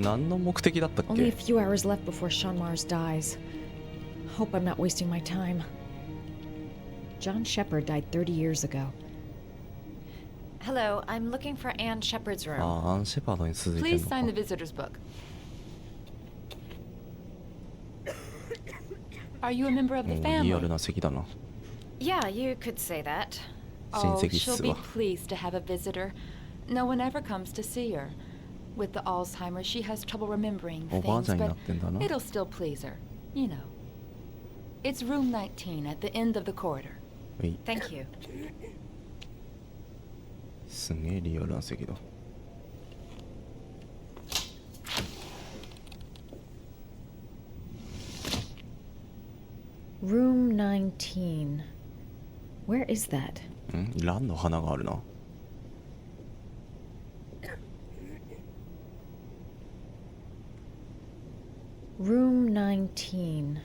何の目的だったっ Only a け？ few hours left before Sean Mars dies. Hope I'm not wasting my time. John Shepard died 30 years ago. Hello, I'm looking for Anne Shepard's room. ああ、アン・シェパードに続いて Please る sign の the か。 visitor's book. Are you a member of the リア family? ルな席だな。 Yeah, you could say that. 親 Oh, 戚 she'll っす be わ。 pleased to have a visitor. No one ever comes to see her. With the Alzheimer's, she has trouble remembering おばあ things, ちゃんにな but ってんだな。 it'll still please her. You know. It's room 19 at the end of the corridor. うい Thank you. すげえリアルな席だ。Room 19. Where is that? ランの花があるな。Room 19.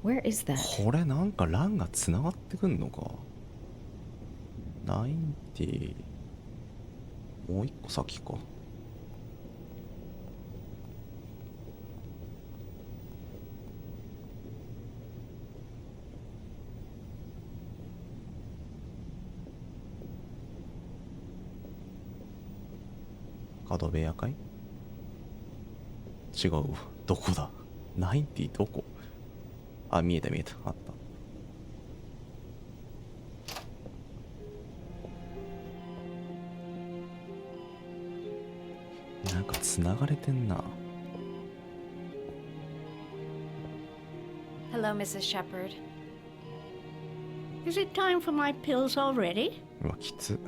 Where is that? これなんかランがつながってくんのか。90もう一個先か。角部屋かい？違う。どこだ？ 90 どこ？あ、見えた見えた。あった。なんか繋がれてんな。 Hello, Mrs. Shepard. Is it time for my pills already? うわ、きつ。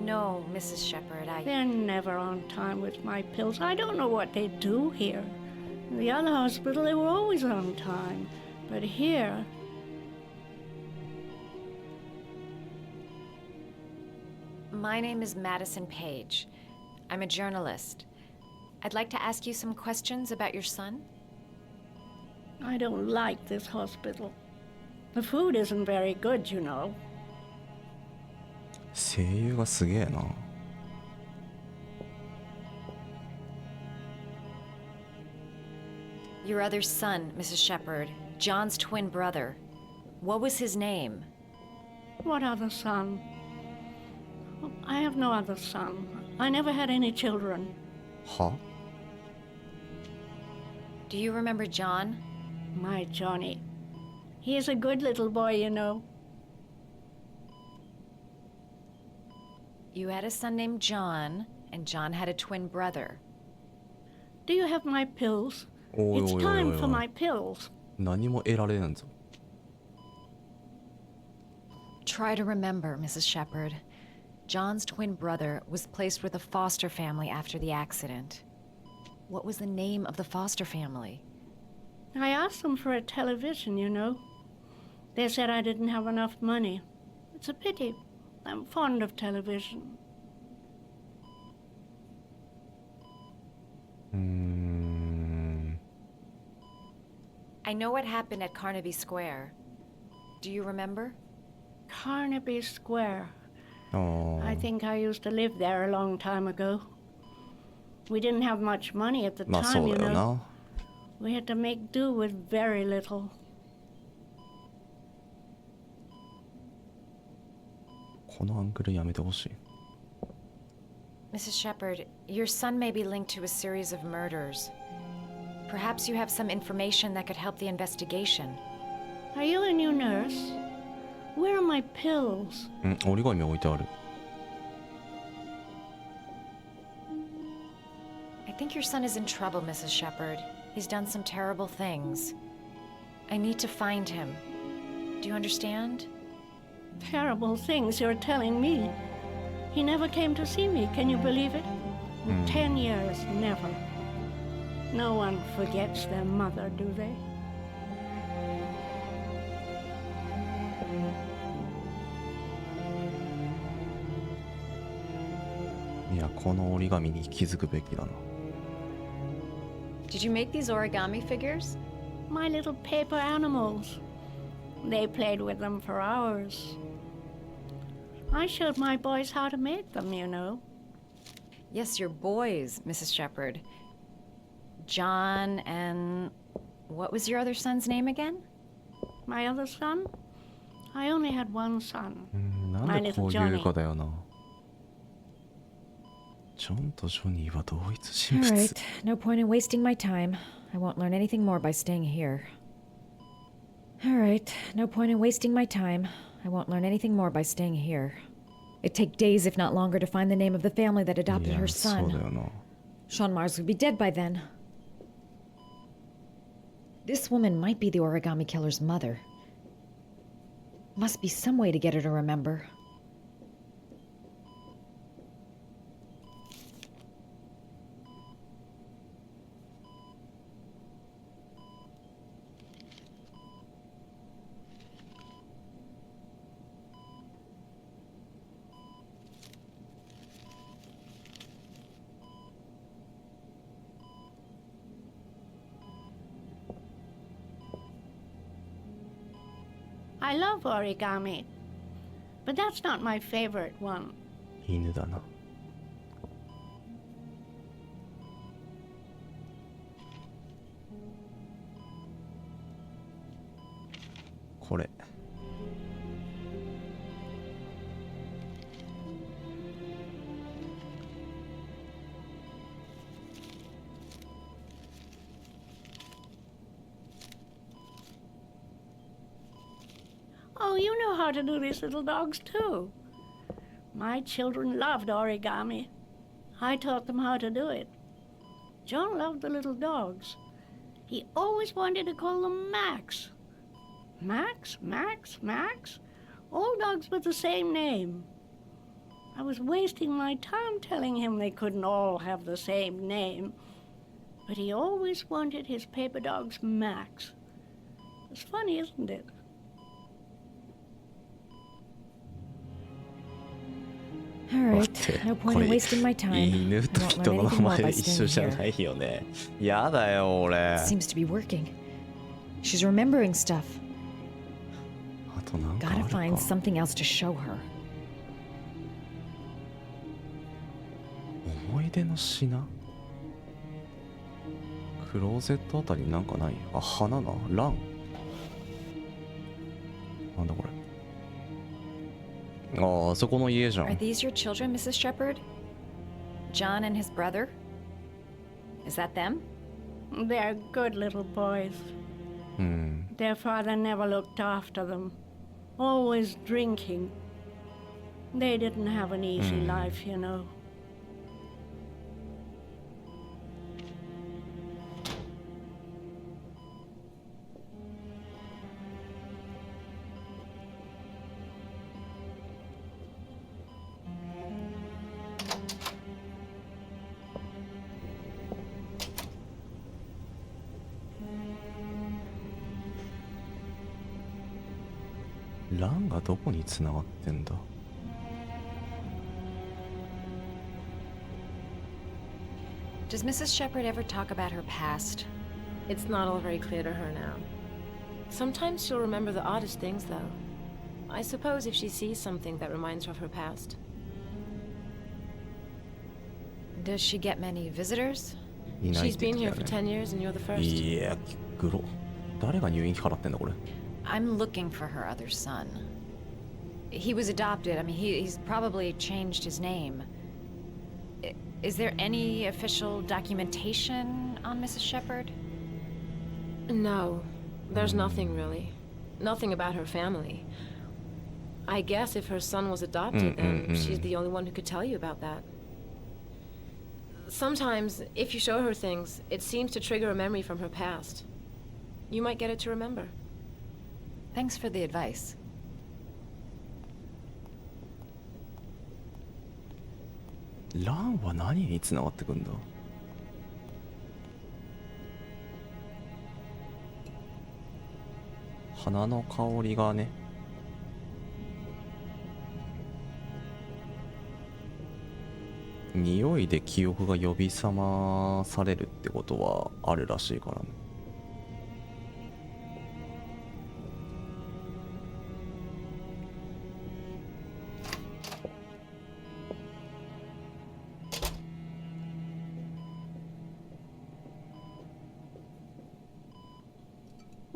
No, Mrs. Shepard, They're never on time with my pills. I don't know what they do here. In the other hospital, they were always on time. But here... My name is Madison Page. I'm a journalist. I'd like to ask you some questions about your son. I don't like this hospital. The food isn't very good, you know. 声優がすげえな。 Your other son, Mrs. Shepard, John's twin brother. What was his name? What other son? I have no other son. I never had any children. は？ Do you remember John? My Johnny. He is a good little boy, you know. You had a son named John, and John had a twin brother. Do you have my pills? おいおいおいおい It's おい time for my pills. 何も得られないぞ。 Try to remember, Mrs. Shepard. John's twin brother was placed with a foster family after the accident. What was the name of the foster family? I asked them for a television, you know. They said I didn't have enough money. It's a pity. I'm fond of television. I know what happened at Carnaby Square. Do you remember? Carnaby Square. あー I think I used to live there a long time ago. We didn't have much money at the まあそ time, う you だよ know. な。 We had to make do with very little. このアングルやめてほしい。 Mrs. Shepard, your son may be linked to a series of murders. Perhaps you have some information that could help the investigation. Are you a new nurse? Where are my pills? 折り紙置いてある。 I think your son is in trouble, Mrs. Shepard. He's done some terrible things. I need to find him. Do you understand? Terrible things you're telling me. He never came to see me, can you believe it? In 10 years, never. No one forgets their mother, do they? いや、この折り紙に気づくべきだな。 Did you make these origami figures? My little paper animals. They played with them for hours. I showed my boys how to make them, you know. Yes, your boys, Mrs. Shepard. John and... What was your other son's name again? My other son? I only had one son. なんでこういうかだよな。ジョンとジョニーは同一人物。Alright, no point in wasting my time. I won't learn anything more by staying here. Alright, no point in wasting my time. I won't learn anything more by staying here. It'd take days, if not longer, to find the name of the family that adopted her そうだ son. よな。Sean Mars would be dead by then. This woman might be the origami killer's mother. Must be some way to get her to remember. I love origami, but that's not my favorite one. 犬だな。これ。Oh, you know how to do these little dogs too. My children loved origami. I taught them how to do it. John loved the little dogs. He always wanted to call them Max. Max, Max, Max? All dogs with the same name. I was wasting my time telling him they couldn't all have the same name. But he always wanted his paper dogs Max. It's funny, isn't it? Alright, no point in wasting my time. 犬と I won't 人 learn の名 anything more 前 by 一緒 staying じゃ here. ないよね。やだよ俺。 Seems to be working. She's remembering stuff. あとなんかあ Gotta るか。 find something else to show her. 思い出の品。クローゼットあたりになんかない？あ、花がラン。なんだこれ。あそこの家じゃ Are ん。 these your children, Mrs. Shepherd? John and his brother? Is that them? They're good little boys. うん。 Their father never looked after them, always drinking. They didn't have an easy life, you know. ?ランがどこに繋がってんだ？ Does Mrs. Shepherd ever talk about her past? It's not all very clear to her now. Sometimes she'll remember the oddest things, though. I suppose if she sees something that reminds her of her past. Does she get many visitors? いないっ She's て言 been って here た for よね。 10 years and you're the first. いや、グロ。誰が入院費払ってんだこれ。 I'm looking for her other son. He was adopted. I mean, he's probably changed his name. Is there any official documentation on Mrs. Shepherd? No, there's nothing really. Nothing about her family. I guess if her son was adopted, then she's the only one who could tell you about that. Sometimes, if you show her things, it seems to trigger a memory from her past. You might get it to remember. Thanks for the advice. ランは何に繋がってくんだ？花の香りがね。匂いで記憶が呼び覚まされるってことはあるらしいからね。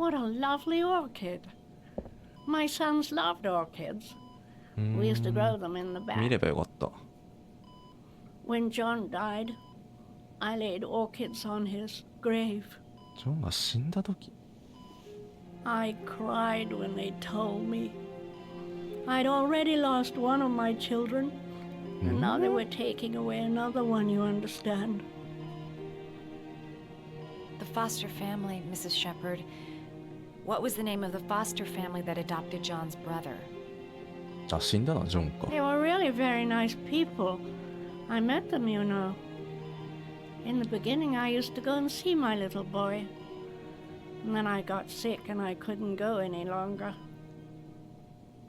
What a lovely orchid. My sons loved orchids. We used to grow them in the 見れ back. ばよかった。 When John died, I laid orchids on his grave. ジョンが死んだ時 I cried when they told me. I'd already lost one of my children, and now they were taking away another one, you understand. The foster family, Mrs. Shepherd. What was the name of the foster family that adopted John's brother? あ、死んだな、ジョンか。 They were really very nice people. I met them, you know. In the beginning, I used to go and see my little boy. And then I got sick and I couldn't go any longer.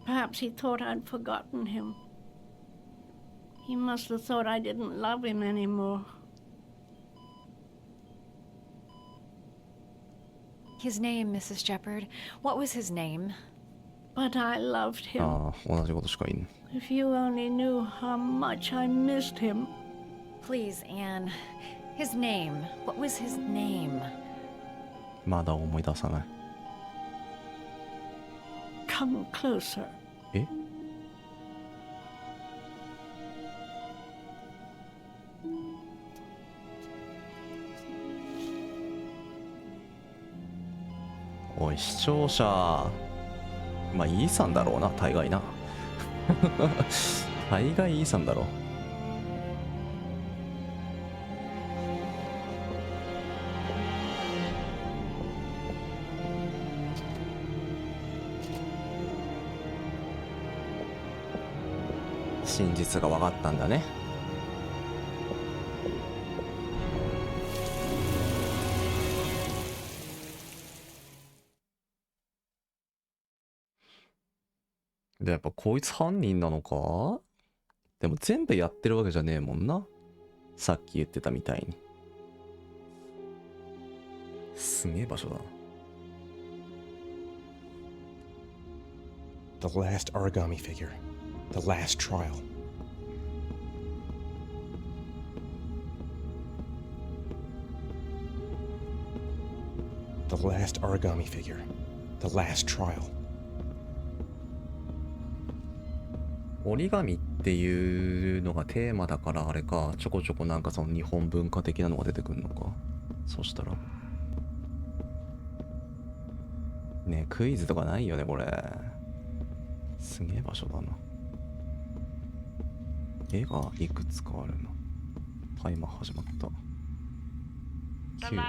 Perhaps he thought I'd forgotten him. He must have thought I didn't love him anymore. His name, Mrs. Shepherd. What was his name? But I loved him. ああ、同じことしか言ん。 If you only knew how much I missed him. Please, Anne. His name. What was his name? まだ思い出さない。 Come closer. え？おい、視聴者。まあ、イーサンだろうな、大概な。大概イーサンだろう。真実が分かったんだね。で、やっぱこいつ犯人なのか？でも全部やってるわけじゃねえもんな。さっき言ってたみたいに。すげえ場所だな。The last origami figure. The last trial. The last origami figure. The last trial. 折り紙っていうのがテーマだからあれか、ちょこちょこなんかその日本文化的なのが出てくるのか。そしたらねえ、クイズとかないよねこれ。すげえ場所だな。絵がいくつかあるな。タイマー始まった。9、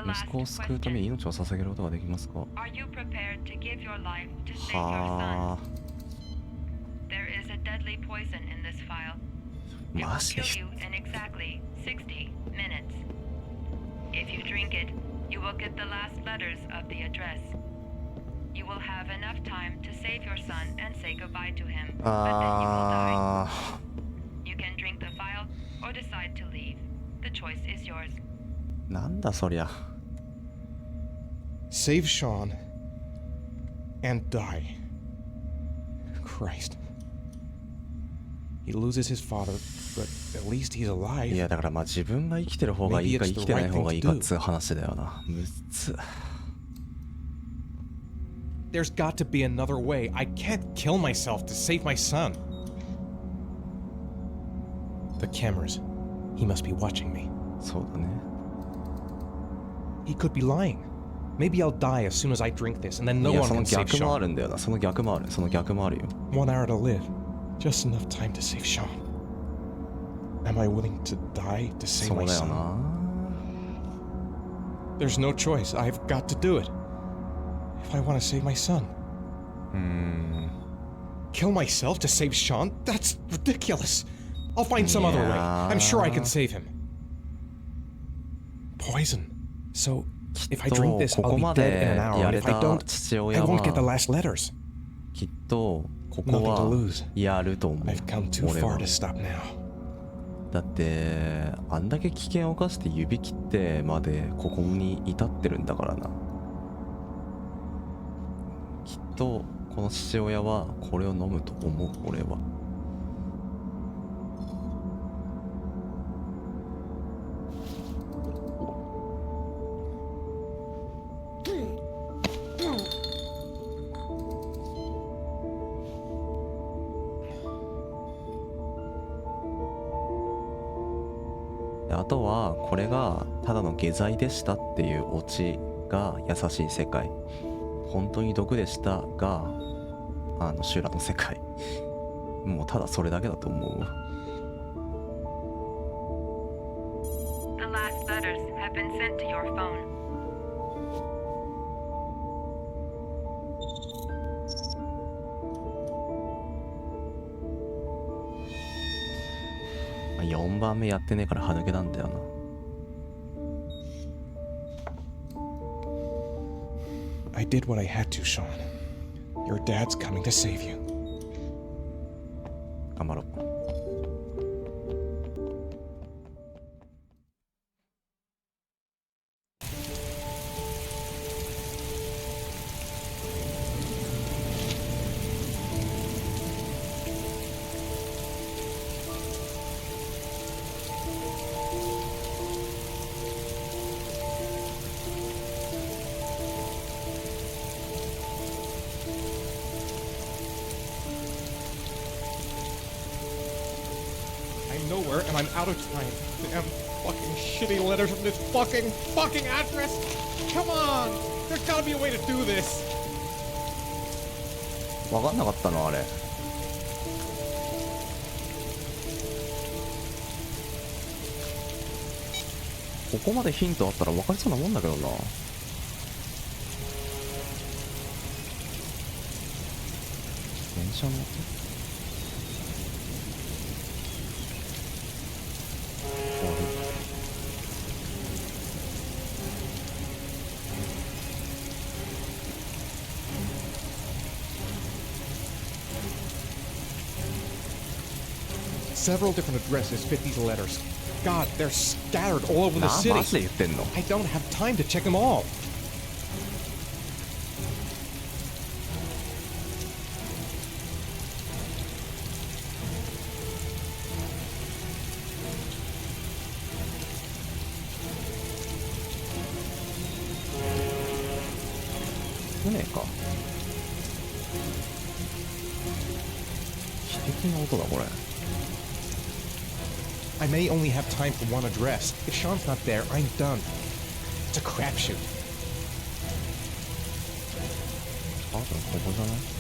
息子を救うために命を捧げることができますか？はあ。マジでIf you drink it, you will get the last letters of the address. You will have enough time to save your son and say goodbye to him, but then you will die. You can drink the file or decide to leave. The choice is yours. なんだそりゃ。Save Sean and die. Christ. He loses his father, but at least he's alive. いやだからまあ自分が生きてる方がいいか生きてない方がいいかっつう話だよな。むっつ。There's got to be another way. I can't kill myself to save my son. The cameras. He must be watching me. そうだね。He could be lying. Maybe I'll die as soon as I drink this, and then no いや one その can save 逆もあ Sean. るんだよな。その逆もある。その逆もあるよ。 1 hour to live. Just enough time to save Sean. Am I willing to die to そ save う my だよ son? な。 There's no choice. I've got to do it. If I want to save my son. Kill myself to save Sean? That's ridiculous. I'll find some other way. I'm sure I can save him. Poison. So, if I drink this, I'll be dead in an hour. And if I don't, I won't get the last letters. きっとここ Nothing to は lose. やると思う。 I've come too 俺 far は to stop now. だってあんだけ危険を冒して指切ってまでここに至ってるんだからな。きっとこの父親はこれを飲むと思う。俺は。であとはこれがただの下剤でしたっていうオチが優しい世界、本当に毒でしたが修羅の世界、もうただそれだけだと思うわ。 The last letters have been sent to your phone. 4番目やってねえから歯抜けなんだよな。I did what I had to, Sean. Your dad's coming to save you. 頑張ろう。I'm nowhere and I'm out of time. Damn fucking shitty letters from this fucking address. Come on! There's gotta be a way to do this. 分かんなかったのあれ。ここまでヒントあったら分かりそうなもんだけどな。電車の音。Several different addresses fit these letters. God, they're scattered all over the マ city. ジで言ってんの？ I don't have time to check them all. 船か。非的な音だこれ。I may only have time for one address. If Sean's not there, I'm done. It's a crapshoot. あ、ここじゃない？